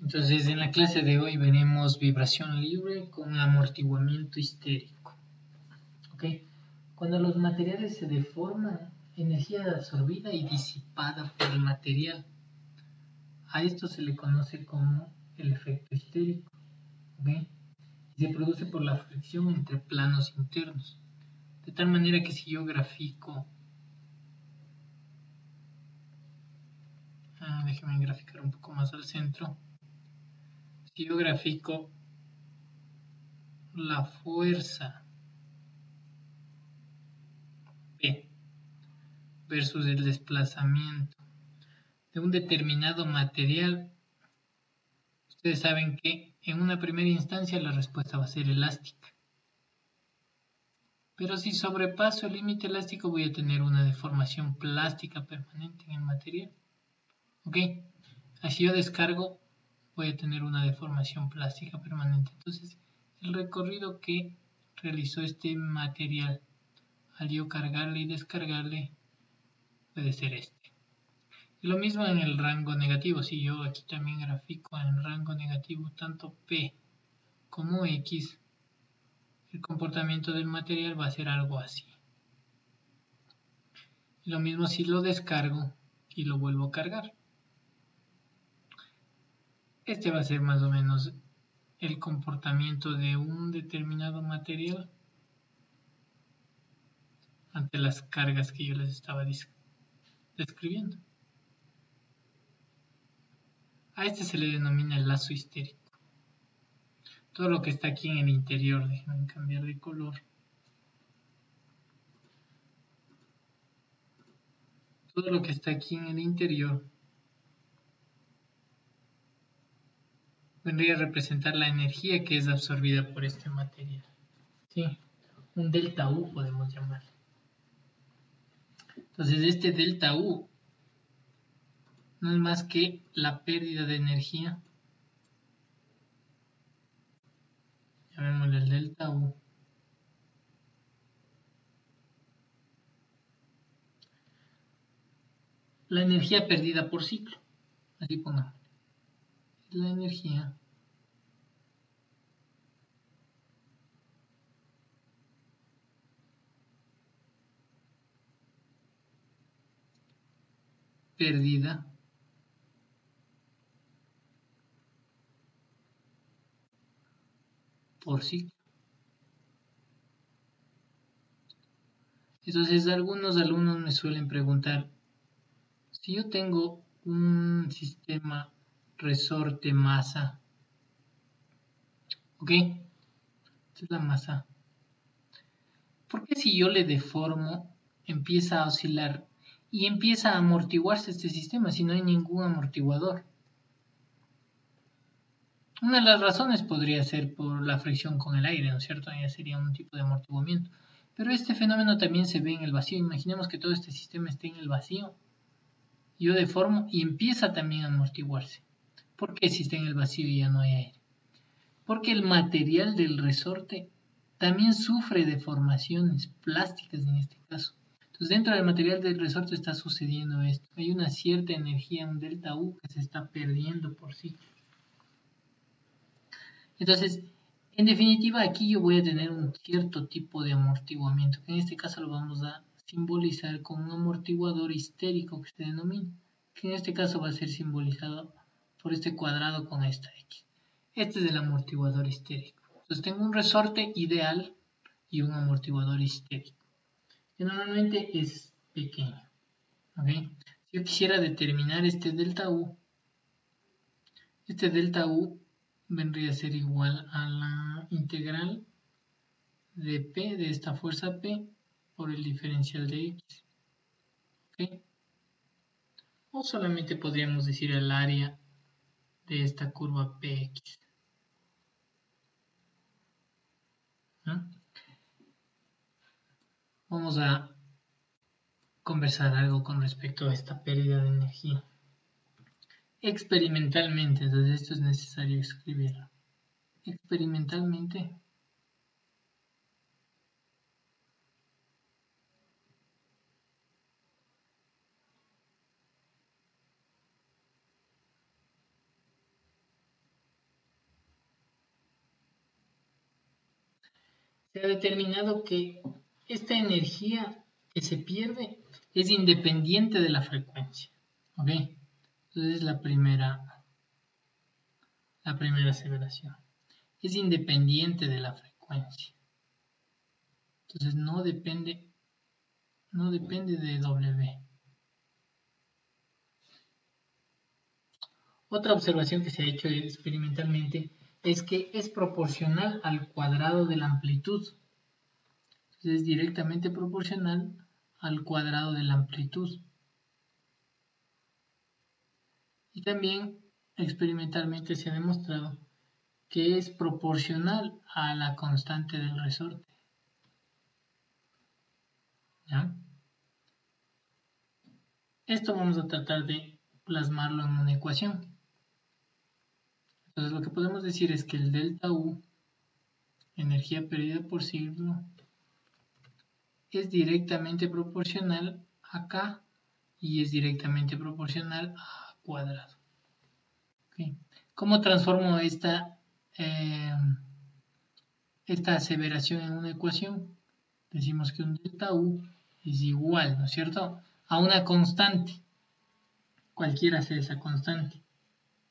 Entonces, en la clase de hoy veremos vibración libre con amortiguamiento histérico. ¿Ok? Cuando los materiales se deforman, energía absorbida y disipada por el material. A esto se le conoce como el efecto histérico. ¿Ok? Y se produce por la fricción entre planos internos. De tal manera que si yo grafico... déjenme graficar un poco más al centro. Si yo grafico la fuerza P versus el desplazamiento de un determinado material, ustedes saben que en una primera instancia la respuesta va a ser elástica. Pero si sobrepaso el límite elástico voy a tener una deformación plástica permanente en el material. ¿Ok? Así yo descargo, voy a tener una deformación plástica permanente. Entonces, el recorrido que realizó este material al yo cargarle y descargarle puede ser este. Y lo mismo en el rango negativo. Si yo aquí también grafico en rango negativo tanto P como X, el comportamiento del material va a ser algo así. Y lo mismo si lo descargo y lo vuelvo a cargar. Este va a ser más o menos el comportamiento de un determinado material ante las cargas que yo les estaba describiendo. A este se le denomina el lazo histérico. Todo lo que está aquí en el interior, déjenme cambiar de color. Todo lo que está aquí en el interior vendría a representar la energía que es absorbida por este material. ¿Sí? Un delta U podemos llamarlo. Entonces este delta U no es más que la pérdida de energía. Llamémosle el delta U. La energía perdida por ciclo. Así pongamos. La energía perdida por ciclo. Entonces algunos alumnos me suelen preguntar, si yo tengo un sistema resorte masa, ¿ok? Esta es la masa. ¿Por qué si yo le deformo empieza a oscilar y empieza a amortiguarse este sistema si no hay ningún amortiguador? Una de las razones podría ser por la fricción con el aire, ¿no es cierto? Ya sería un tipo de amortiguamiento. Pero este fenómeno también se ve en el vacío. Imaginemos que todo este sistema esté en el vacío. Yo deformo y empieza también a amortiguarse. ¿Por qué si está en el vacío y ya no hay aire? Porque el material del resorte también sufre deformaciones plásticas en este caso. Entonces dentro del material del resorte está sucediendo esto. Hay una cierta energía, un delta U que se está perdiendo por sí. Entonces, en definitiva aquí yo voy a tener un cierto tipo de amortiguamiento, que en este caso lo vamos a simbolizar con un amortiguador histérico que se denomina, que en este caso va a ser simbolizado por este cuadrado con esta X. Este es el amortiguador histérico. Entonces tengo un resorte ideal y un amortiguador histérico, que normalmente es pequeño. ¿Okay? Si yo quisiera determinar este delta U vendría a ser igual a la integral de P, de esta fuerza P, por el diferencial de X. ¿Okay? O solamente podríamos decir el área de esta curva PX. ¿No? Vamos a conversar algo con respecto a esta pérdida de energía. Experimentalmente, entonces esto es necesario escribirlo. Experimentalmente, se ha determinado que esta energía que se pierde es independiente de la frecuencia. ¿Ok? Entonces es la primera aseveración. Es independiente de la frecuencia. Entonces no depende de W. Otra observación que se ha hecho experimentalmente es que es proporcional al cuadrado de la amplitud. Entonces es directamente proporcional al cuadrado de la amplitud. Y también experimentalmente se ha demostrado que es proporcional a la constante del resorte. ¿Ya? Esto vamos a tratar de plasmarlo en una ecuación. Entonces lo que podemos decir es que el delta U, energía perdida por siglo, es directamente proporcional a K y es directamente proporcional a cuadrado. ¿Okay? ¿Cómo transformo esta aseveración en una ecuación? Decimos que un delta U es igual, ¿no es cierto?, a una constante. Cualquiera sea esa constante.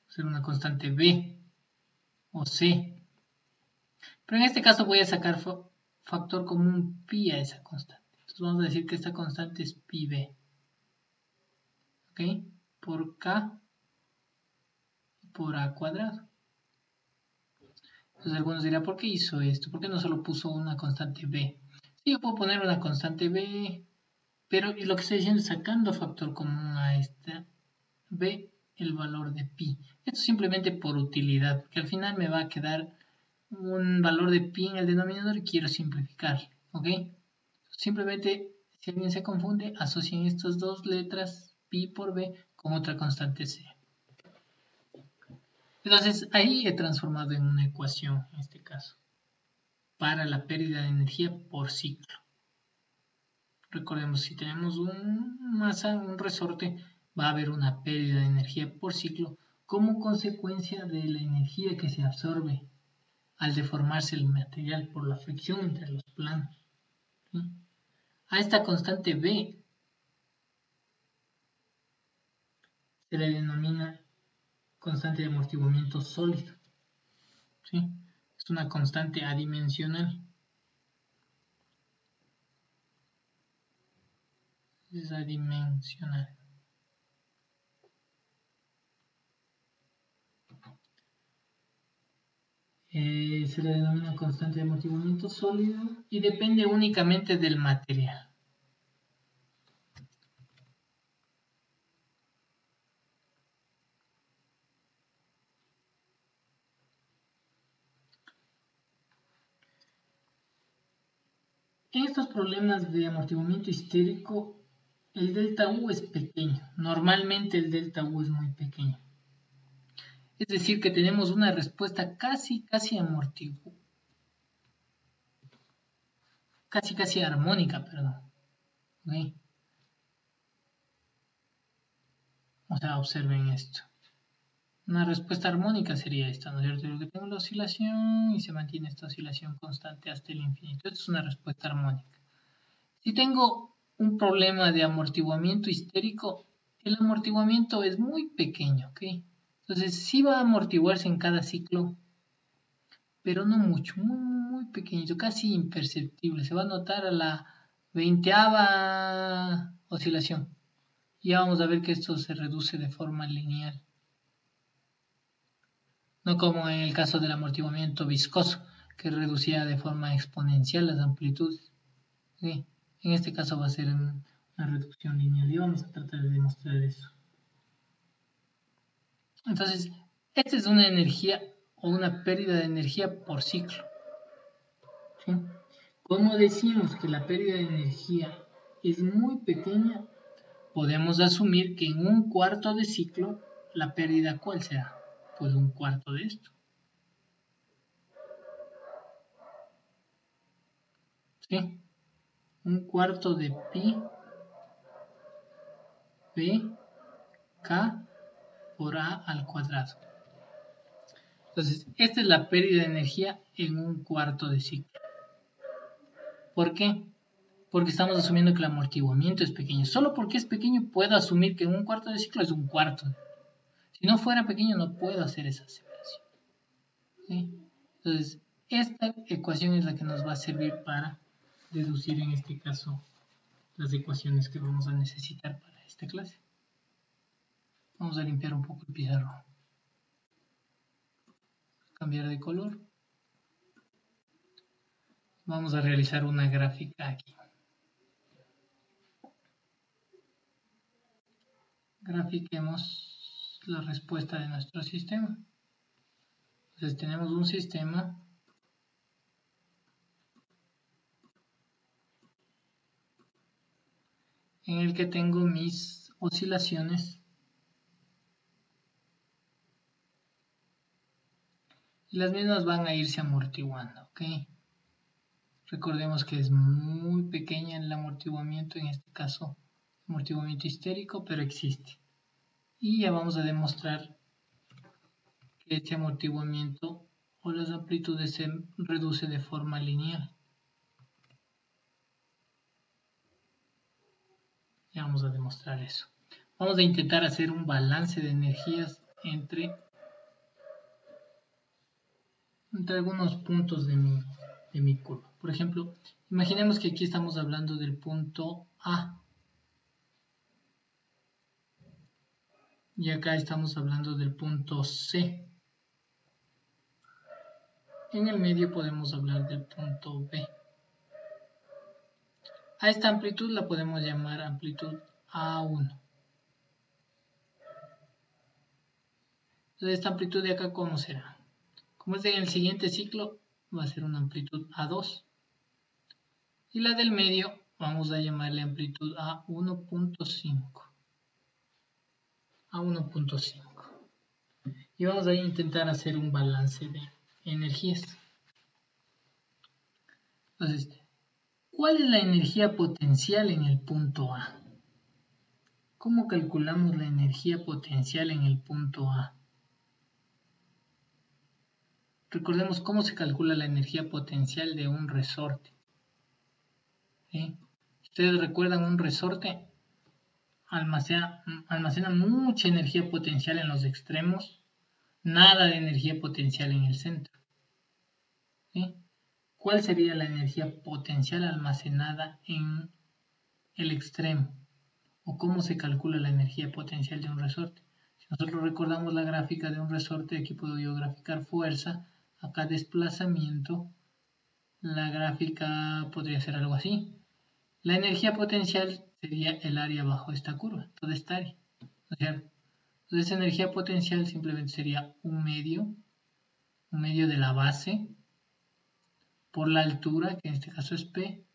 Puede ser una constante B o C. Pero en este caso voy a sacar factor común pi a esa constante. Entonces vamos a decir que esta constante es pi b. ¿Ok? Por K y por A cuadrado. Entonces algunos dirán, ¿por qué hizo esto? ¿Por qué no solo puso una constante b? Sí, yo puedo poner una constante b, pero lo que estoy diciendo es sacando factor común a esta b el valor de pi. Esto simplemente por utilidad, porque al final me va a quedar un valor de pi en el denominador y quiero simplificar, ¿ok? Simplemente, si alguien se confunde, asocien estas dos letras, pi por b, con otra constante c. Entonces, ahí he transformado en una ecuación, en este caso, para la pérdida de energía por ciclo. Recordemos, si tenemos un resorte, va a haber una pérdida de energía por ciclo como consecuencia de la energía que se absorbe al deformarse el material por la fricción entre los planos. ¿Sí? A esta constante B se le denomina constante de amortiguamiento sólido. ¿Sí? Es una constante adimensional. Es adimensional. Se le denomina constante de amortiguamiento sólido y depende únicamente del material. En estos problemas de amortiguamiento histérico, el delta U es pequeño. Normalmente el delta U es muy pequeño. Es decir, que tenemos una respuesta casi amortiguada. Casi armónica, perdón. ¿Okay? O sea, observen esto. Una respuesta armónica sería esta, ¿no es cierto? Yo que tengo la oscilación y se mantiene esta oscilación constante hasta el infinito. Esto es una respuesta armónica. Si tengo un problema de amortiguamiento histérico, el amortiguamiento es muy pequeño, ¿ok? Entonces sí va a amortiguarse en cada ciclo, pero no mucho, muy pequeñito, casi imperceptible. Se va a notar a la 20ª oscilación. Ya vamos a ver que esto se reduce de forma lineal. No como en el caso del amortiguamiento viscoso, que reducía de forma exponencial las amplitudes. ¿Sí? En este caso va a ser una reducción lineal y vamos a tratar de demostrar eso. Entonces, esta es una energía o una pérdida de energía por ciclo. ¿Sí? Como decimos que la pérdida de energía es muy pequeña, podemos asumir que en un cuarto de ciclo la pérdida, ¿cuál será? Pues un cuarto de esto. ¿Sí? Un cuarto de pi b k por a al cuadrado. Entonces, esta es la pérdida de energía en un cuarto de ciclo. ¿Por qué? Porque estamos asumiendo que el amortiguamiento es pequeño. Solo porque es pequeño puedo asumir que un cuarto de ciclo es un cuarto. Si no fuera pequeño no puedo hacer esa separación. ¿Sí? Entonces, esta ecuación es la que nos va a servir para deducir en este caso las ecuaciones que vamos a necesitar para esta clase. Vamos a limpiar un poco el pizarrón. Cambiar de color. Vamos a realizar una gráfica aquí. Grafiquemos la respuesta de nuestro sistema. Entonces tenemos un sistema en el que tengo mis oscilaciones y las mismas van a irse amortiguando, ¿ok? Recordemos que es muy pequeña el amortiguamiento, en este caso amortiguamiento histérico, pero existe. Y ya vamos a demostrar que este amortiguamiento o las amplitudes se reduce de forma lineal. Ya vamos a demostrar eso. Vamos a intentar hacer un balance de energías entre algunos puntos de mi curva. Por ejemplo, imaginemos que aquí estamos hablando del punto A. Y acá estamos hablando del punto C. En el medio podemos hablar del punto B. A esta amplitud la podemos llamar amplitud A1. Entonces, esta amplitud de acá, ¿cómo será? Como es en el siguiente ciclo, va a ser una amplitud A2. Y la del medio, vamos a llamarle amplitud A1.5. A1.5. Y vamos a intentar hacer un balance de energías. Entonces, ¿cuál es la energía potencial en el punto A? ¿Cómo calculamos la energía potencial en el punto A? Recordemos cómo se calcula la energía potencial de un resorte. ¿Sí? Ustedes recuerdan un resorte, almacena mucha energía potencial en los extremos, nada de energía potencial en el centro. ¿Sí? ¿Cuál sería la energía potencial almacenada en el extremo? ¿O cómo se calcula la energía potencial de un resorte? Si nosotros recordamos la gráfica de un resorte, aquí puedo yo graficar fuerza, acá desplazamiento. La gráfica podría ser algo así. La energía potencial sería el área bajo esta curva, toda esta área, ¿no es cierto? Entonces, energía potencial simplemente sería un medio de la base por la altura, que en este caso es P,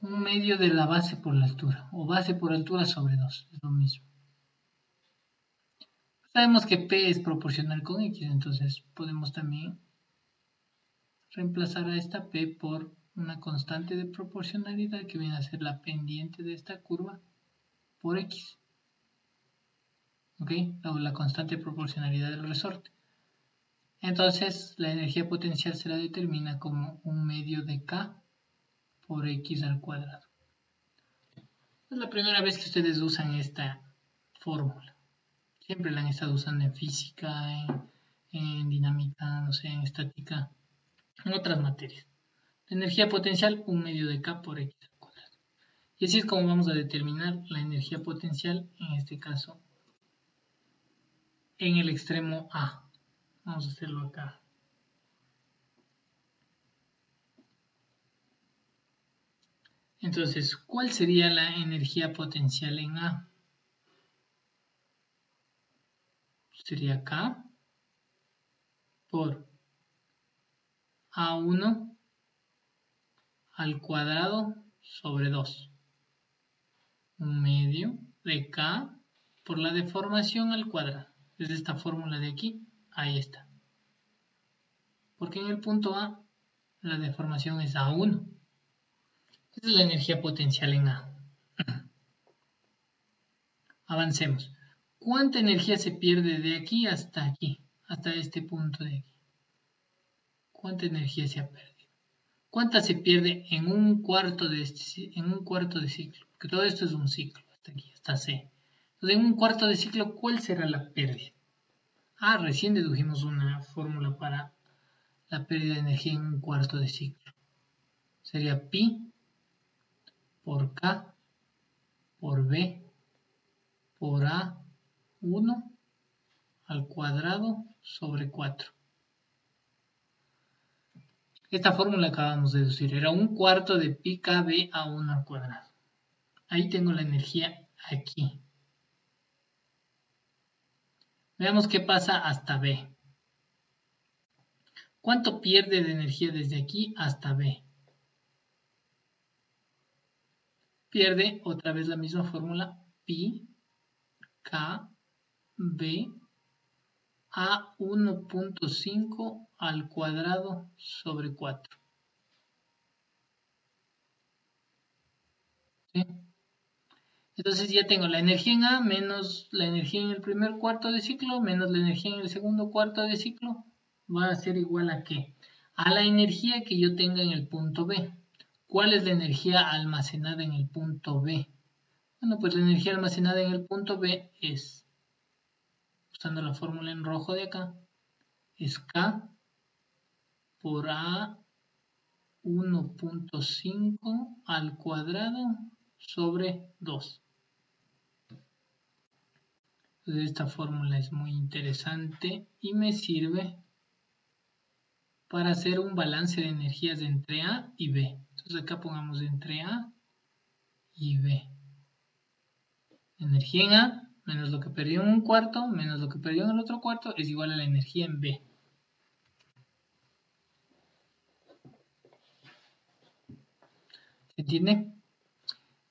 un medio de la base por la altura, o base por altura sobre 2, es lo mismo. Sabemos que P es proporcional con X, entonces podemos también reemplazar a esta P por una constante de proporcionalidad que viene a ser la pendiente de esta curva por X. ¿Ok? O la constante de proporcionalidad del resorte. Entonces, la energía potencial se la determina como un medio de K por X al cuadrado. Es la primera vez que ustedes usan esta fórmula. Siempre la han estado usando en física, en dinámica, no sé, en estática, en otras materias. La energía potencial, un medio de K por X al cuadrado. Y así es como vamos a determinar la energía potencial, en este caso, en el extremo A. Vamos a hacerlo acá. Entonces, ¿cuál sería la energía potencial en A? Sería K por A1 al cuadrado sobre 2. Un medio de K por la deformación al cuadrado. Es esta fórmula de aquí, ahí está. Porque en el punto A la deformación es A1. Esa es la energía potencial en A. Avancemos. ¿Cuánta energía se pierde de aquí, hasta este punto de aquí? ¿Cuánta energía se ha perdido? ¿Cuánta se pierde en un cuarto de ciclo? Porque todo esto es un ciclo, hasta aquí, hasta C. Entonces, en un cuarto de ciclo, ¿cuál será la pérdida? Recién dedujimos una fórmula para la pérdida de energía en un cuarto de ciclo. Sería pi por K por B por A1 al cuadrado sobre 4. Esta fórmula acabamos de deducir. Era un cuarto de pi kb A1 al cuadrado. Ahí tengo la energía aquí. Veamos qué pasa hasta B. ¿Cuánto pierde de energía desde aquí hasta B? Pierde otra vez la misma fórmula pi k b a 1.5 al cuadrado sobre 4. ¿Sí? Entonces ya tengo la energía en A menos la energía en el primer cuarto de ciclo menos la energía en el segundo cuarto de ciclo va a ser igual a ¿qué? A la energía que yo tenga en el punto B. ¿Cuál es la energía almacenada en el punto B? Bueno, pues la energía almacenada en el punto B es, usando la fórmula en rojo de acá, es K por A 1.5 al cuadrado sobre 2. Entonces esta fórmula es muy interesante y me sirve para hacer un balance de energías entre A y B. Entonces acá pongamos entre A y B. Energía en A menos lo que perdió en un cuarto menos lo que perdió en el otro cuarto es igual a la energía en B. ¿Se entiende?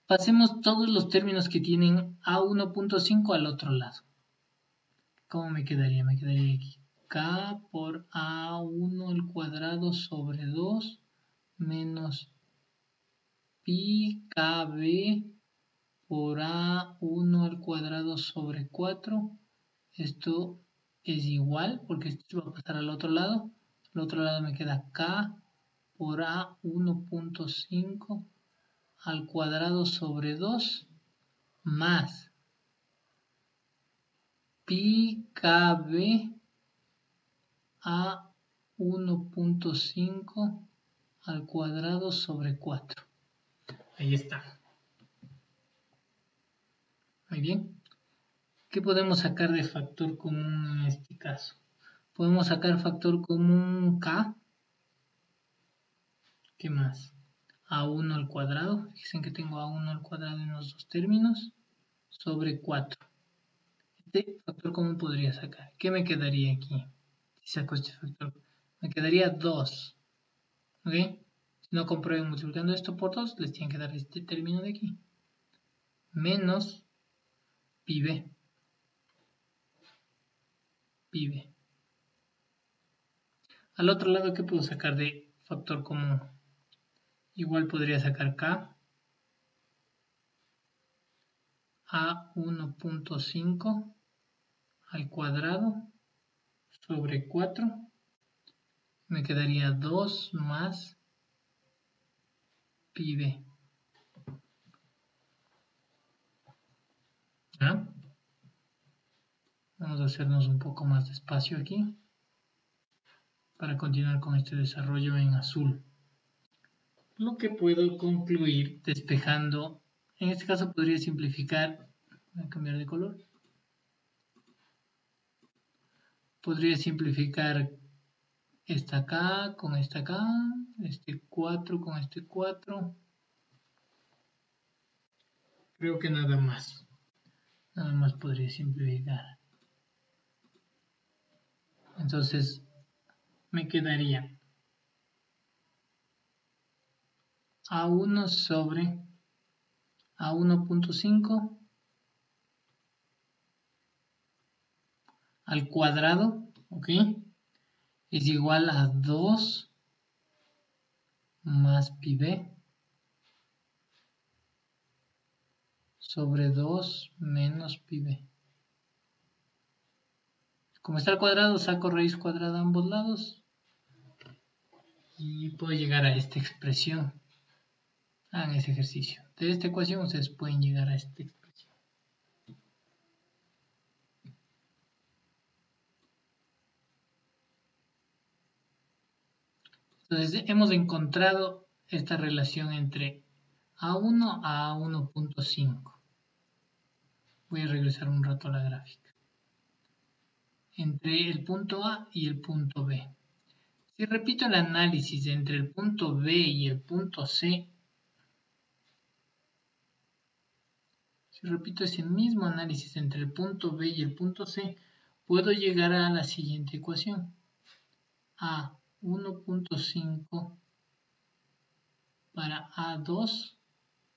Pasemos todos los términos que tienen A1.5 al otro lado. ¿Cómo me quedaría? Me quedaría aquí. K por A1 al cuadrado sobre 2 menos pi kb por A1 al cuadrado sobre 4. Esto es igual porque esto va a pasar al otro lado. Al otro lado me queda K por A1.5 al cuadrado sobre 2 más pi kb a 1.5 al cuadrado sobre 4. Ahí está. Muy bien. ¿Qué podemos sacar de factor común en este caso? Podemos sacar factor común K. ¿Qué más? A1 al cuadrado. Fíjense que tengo A1 al cuadrado en los dos términos. Sobre 4. Este factor común podría sacar. ¿Qué me quedaría aquí? Si saco este factor. Me quedaría 2. ¿Ok? Si no comprueben multiplicando esto por 2, les tienen que dar este término de aquí. Menos pi b. Pi b. Al otro lado, ¿qué puedo sacar de factor común? Igual podría sacar k a 1.5 al cuadrado sobre 4. Me quedaría 2 más pi b. ¿Ah? Vamos a hacernos un poco más de espacio aquí para continuar con este desarrollo en azul. Lo que puedo concluir despejando, en este caso podría simplificar, voy a cambiar de color, podría simplificar esta acá con esta acá, este 4 con este 4, creo que nada más podría simplificar. Entonces me quedaría A1 sobre A1.5 al cuadrado, ¿ok? Es igual a 2 más pi b sobre 2 menos pi b. Como está al cuadrado, saco raíz cuadrada a ambos lados. y puedo llegar a esta expresión. Hagan ese ejercicio. De esta ecuación ustedes pueden llegar a esta expresión. Entonces hemos encontrado esta relación entre A1 a A1.5. Voy a regresar un rato a la gráfica. Entre el punto A y el punto B. Si repito el análisis entre el punto B y el punto C, si repito ese mismo análisis entre el punto B y el punto C, puedo llegar a la siguiente ecuación. A 1.5 para A2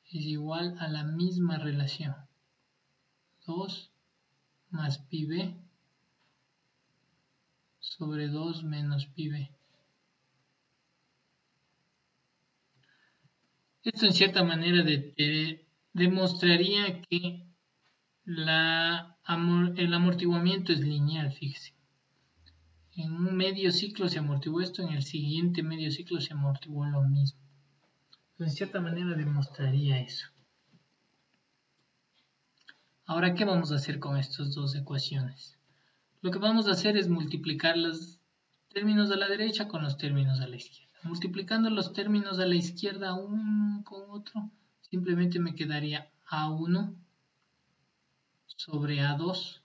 es igual a la misma relación. 2 más pi b sobre 2 menos pi b. Esto en cierta manera demostraría que el amortiguamiento es lineal, fíjese. En un medio ciclo se amortiguó esto, en el siguiente medio ciclo se amortiguó lo mismo. Entonces, en cierta manera demostraría eso. Ahora, ¿qué vamos a hacer con estas dos ecuaciones? Lo que vamos a hacer es multiplicar los términos a la derecha con los términos a la izquierda. Multiplicando los términos a la izquierda uno con otro, simplemente me quedaría A1 sobre A2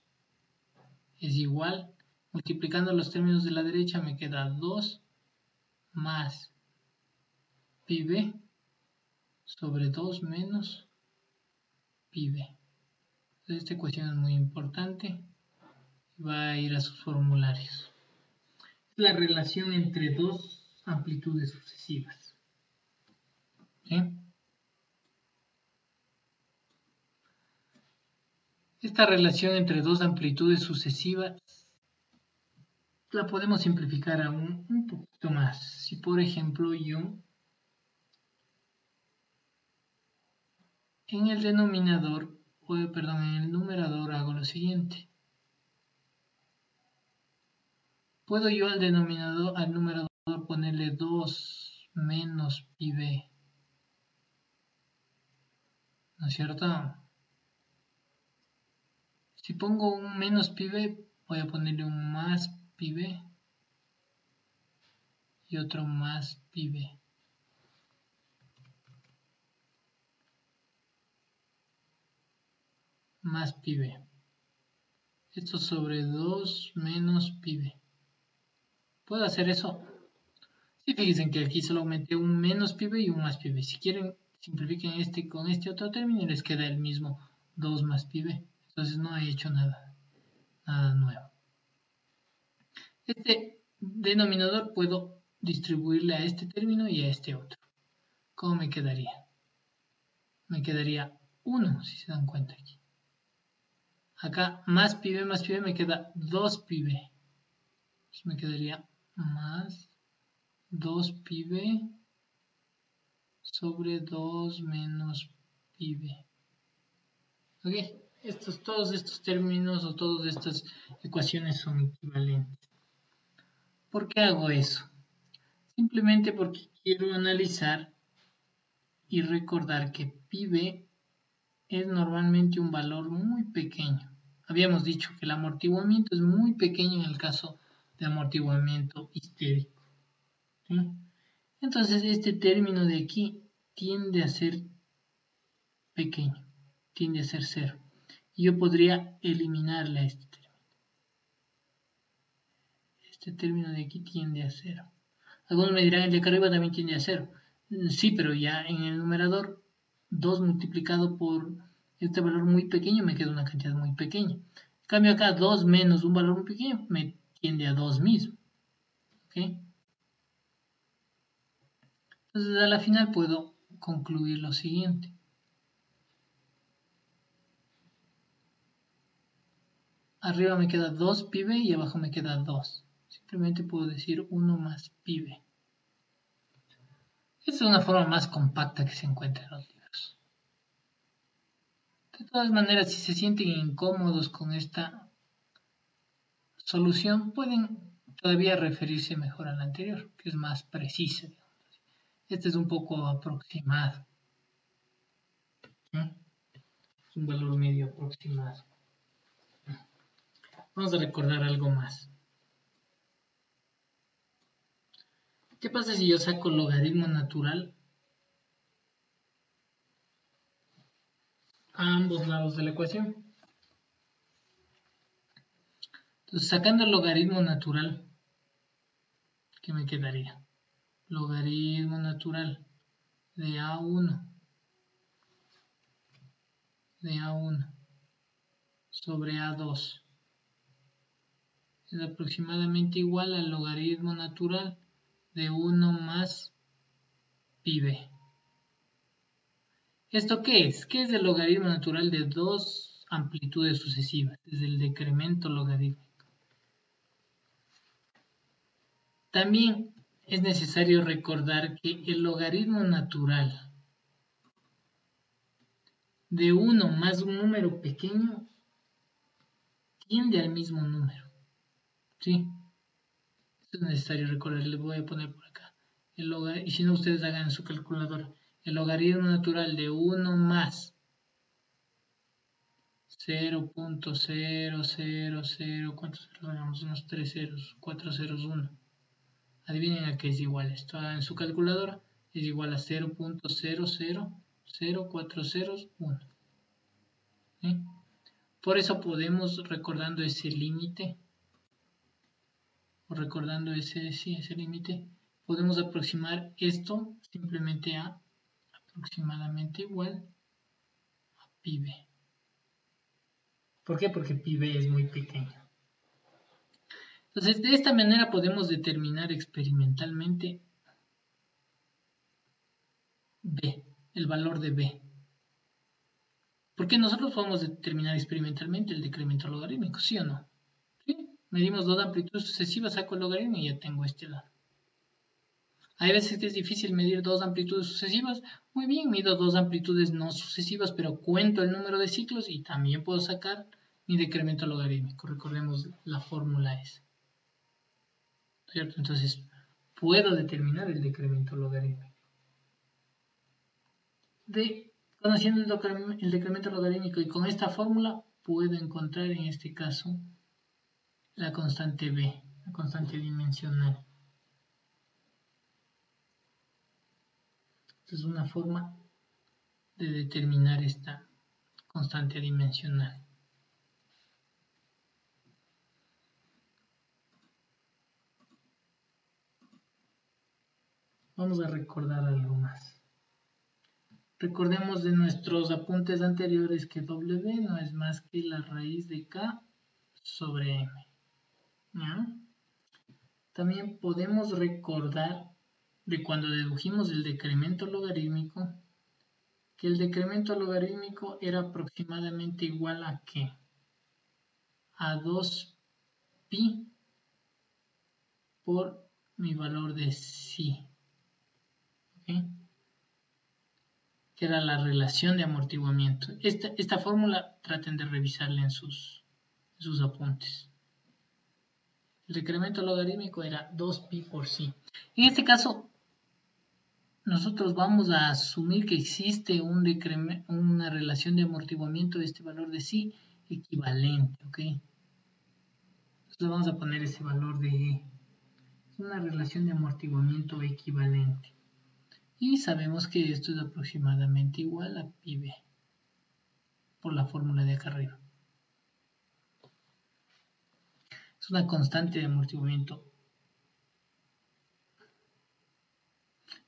es igual. Multiplicando los términos de la derecha me queda 2 más pi b sobre 2 menos pi b. Esta ecuación es muy importante y va a ir a sus formularios. Es la relación entre dos amplitudes sucesivas. ¿Sí? Esta relación entre dos amplitudes sucesivas la podemos simplificar aún un poquito más. Si por ejemplo yo en el denominador, en el numerador hago lo siguiente. Puedo yo al numerador ponerle 2 menos pi b. ¿No es cierto? Si pongo un menos pi b, voy a ponerle un más pi b y otro más pi b. Más pi b. Esto sobre 2 menos pi b. ¿Puedo hacer eso? Sí, fíjense que aquí solo aumenté un menos pi b y un más pi b. Si quieren, simplifiquen este con este otro término y les queda el mismo 2 más pi b. Entonces no he hecho nada nuevo. Este denominador puedo distribuirle a este término y a este otro. ¿Cómo me quedaría? Me quedaría 1, si se dan cuenta aquí. Acá más pi b me queda 2 pi b. Entonces me quedaría más 2 pi b sobre 2 menos pi b. ¿Ok? Todos estos términos o todas estas ecuaciones son equivalentes. ¿Por qué hago eso? Simplemente porque quiero analizar y recordar que pi b es normalmente un valor muy pequeño. Habíamos dicho que el amortiguamiento es muy pequeño en el caso de amortiguamiento histérico. ¿Sí? Entonces este término de aquí tiende a ser pequeño, tiende a ser 0. Y yo podría eliminarle a este término. Este término de aquí tiende a 0. Algunos me dirán, el de acá arriba también tiende a 0. Sí, pero ya en el numerador 2 multiplicado por este valor muy pequeño me queda una cantidad muy pequeña. En cambio acá 2 menos un valor muy pequeño me tiende a 2 mismo. ¿Okay? Entonces a la final puedo concluir lo siguiente. Arriba me queda 2 pi b y abajo me queda 2. Simplemente puedo decir 1 más pi b. Esta es una forma más compacta que se encuentra en los libros. De todas maneras, si se sienten incómodos con esta solución, pueden todavía referirse mejor al anterior, que es más preciso. Este es un poco aproximado. ¿Sí? Es un valor medio aproximado. Vamos a recordar algo más. ¿Qué pasa si yo saco logaritmo natural a ambos lados de la ecuación? Entonces, sacando el logaritmo natural, ¿qué me quedaría? Logaritmo natural de A1 sobre A2 es aproximadamente igual al logaritmo natural de 1 más pi b. ¿Esto qué es? ¿Qué es el logaritmo natural de dos amplitudes sucesivas? Es el decremento logarítmico. También es necesario recordar que el logaritmo natural de 1 más un número pequeño tiende al mismo número. ¿Sí? Esto es necesario recordar. Les voy a poner por acá. Y si no, ustedes hagan en su calculadora. El logaritmo natural de 1 más 0.000, ¿cuántos ceros hagamos? Unos 3 ceros, 4 ceros, 1. Adivinen a qué es igual esto. En su calculadora es igual a 0.0000401. ¿Sí? Por eso podemos, recordando ese límite, o recordando ese límite, podemos aproximar esto simplemente a aproximadamente igual a pi b. ¿Por qué? Porque pi b es muy pequeño. Entonces, de esta manera podemos determinar experimentalmente b, el valor de b. Porque nosotros podemos determinar experimentalmente el decremento logarítmico, ¿sí o no? ¿Sí? Medimos dos amplitudes sucesivas, saco el logaritmo y ya tengo este lado. Hay veces que es difícil medir dos amplitudes sucesivas. Muy bien, mido dos amplitudes no sucesivas, pero cuento el número de ciclos y también puedo sacar mi decremento logarítmico. Recordemos la fórmula esa. ¿Cierto? Entonces, puedo determinar el decremento logarítmico. Conociendo el decremento logarítmico y con esta fórmula, puedo encontrar en este caso la constante b, la constante dimensional. Esta es una forma de determinar esta constante dimensional. Vamos a recordar algo más. Recordemos de nuestros apuntes anteriores que W no es más que la raíz de K sobre M. ¿Ya? También podemos recordar de cuando dedujimos el decremento logarítmico, que el decremento logarítmico era aproximadamente igual a ¿qué? A 2pi por mi valor de psi. ¿Okay? Que era la relación de amortiguamiento. Esta fórmula traten de revisarla en sus apuntes. El decremento logarítmico era 2pi por psi. En este caso, nosotros vamos a asumir que existe una relación de amortiguamiento de este valor de psi equivalente, ¿ok? Entonces vamos a poner ese valor de E. Es una relación de amortiguamiento equivalente. Y sabemos que esto es aproximadamente igual a pi b, por la fórmula de acá arriba. Es una constante de amortiguamiento.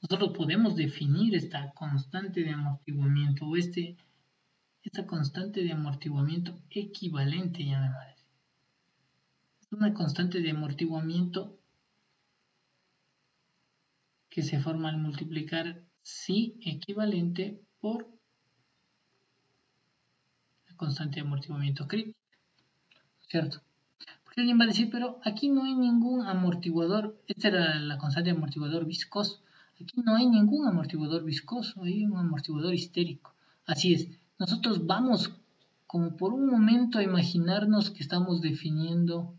Nosotros podemos definir esta constante de amortiguamiento o esta constante de amortiguamiento equivalente, ya me parece. Es una constante de amortiguamiento que se forma al multiplicar psi equivalente por la constante de amortiguamiento crítica, ¿cierto? Porque alguien va a decir, pero aquí no hay ningún amortiguador, esta era la constante de amortiguador viscoso, aquí no hay ningún amortiguador viscoso, hay un amortiguador histérico. Así es, nosotros vamos como por un momento a imaginarnos que estamos definiendo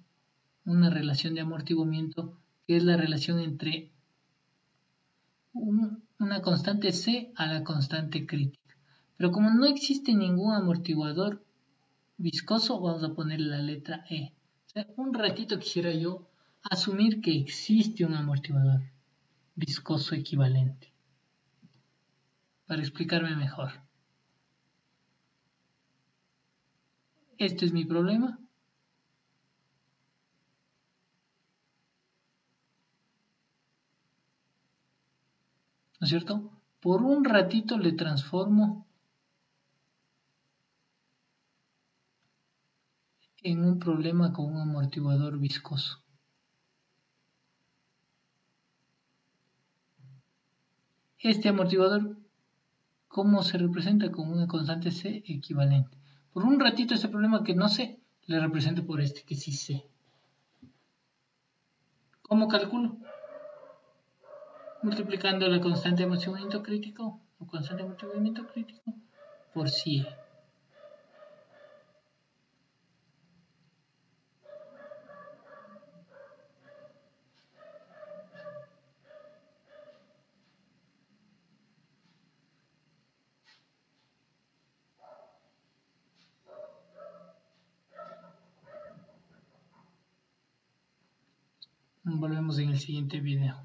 una relación de amortiguamiento que es la relación entre una constante C a la constante crítica. Pero como no existe ningún amortiguador viscoso, vamos a ponerle la letra E. O sea, un ratito quisiera yo asumir que existe un amortiguador viscoso equivalente para explicarme mejor. Este es mi problema. ¿No es cierto? Por un ratito le transformo en un problema con un amortiguador viscoso. Este amortiguador, ¿cómo se representa? Con una constante C equivalente. Por un ratito este problema que no sé, le represento por este que sí sé. ¿Cómo calculo? Multiplicando la constante de amortiguamiento crítico o constante de amortiguamiento crítico por CIE. Volvemos en el siguiente video.